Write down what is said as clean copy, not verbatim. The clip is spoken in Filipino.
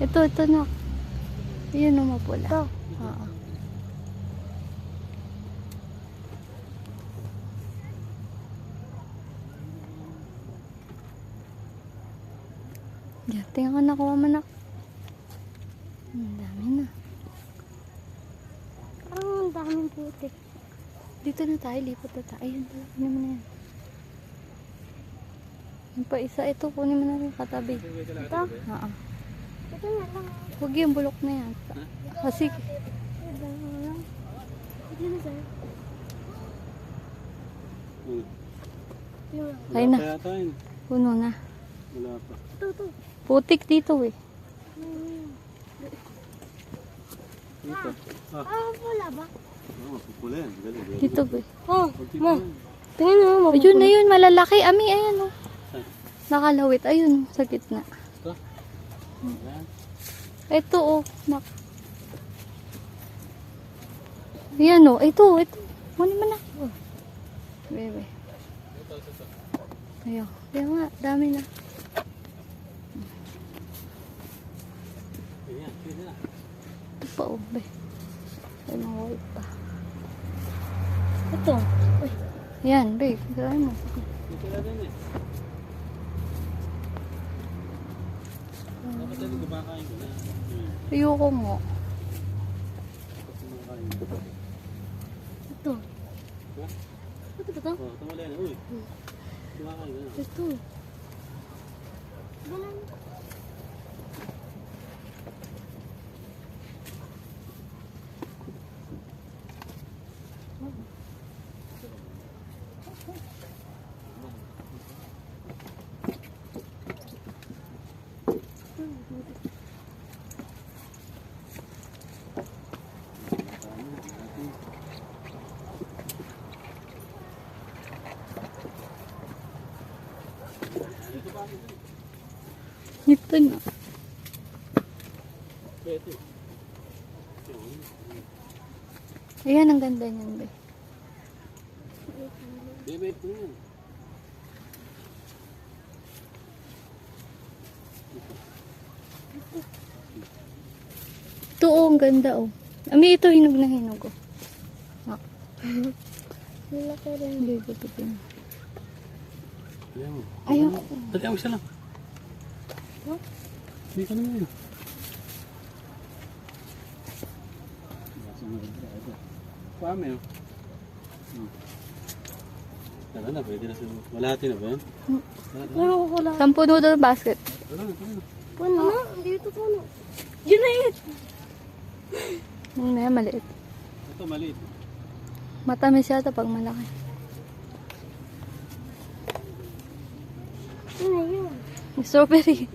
Ito na. Yun ang mapula. Ito. Oo. Diyan, tingnan ko nakuha mo na. Ang dami na. Parang ang daming puti. Dito na tayo, lipat na tayo. Ayun pala, kunin mo na yan. Yung pa isa, ito, kunin mo na rin katabi. Ito? Oo. Ito na lang. Huwag yung bulok na yan. Kasi, Ito na lang. Ito na sir. Ito lang. Kaya na. Wala pa yata yun. Puno na. Wala pa. Ito. Putik dito eh. Dito. Wala ba? Oo, pupula yan. Galing. Dito ba? Oh, Pagtito ma. yan. Tingnan mo. Ayun na yun, malalaki. Ami, ayan o. Saan? Nakalawit. Ayun, sa gitna. Ito? Yan. Ito o. Ayan o. Ito. Kunin mo na. Oh. Bebe. Ayaw. Ayaw nga. Dami na. Yan, yan na. Ito pa o. Be. Ay, mga white pa. Ito. Uy. Ayan, be. Kagawin mo. Dito na din eh. Dapat natin kumakain ko na. Ayoko mo. Kumakain ko. Ito. Ha? Ito ba ito? Oo, tumali na. Uy. Kumakain ko na. Ito. Ganun. Ito na. Ito. Ayan, ang ganda niyan, be. Bebe, ito yan. Ito o, ang ganda o. Ami, ito hinog na hinog o. Laki rin. Hindi ko titin. Ayan mo. Ayoko. Dali ako isa lang. Hindi ka naman yun. Pame oh. Tara na, pwede na sila. Malati na ba yun? Ano ko wala? 10 noodle basket. Tara na, tara na. Puno? Dito puno. Yun na yun. May maliit. Ito maliit. Matamis yata pag malaki. Yun na yun. Strawberry.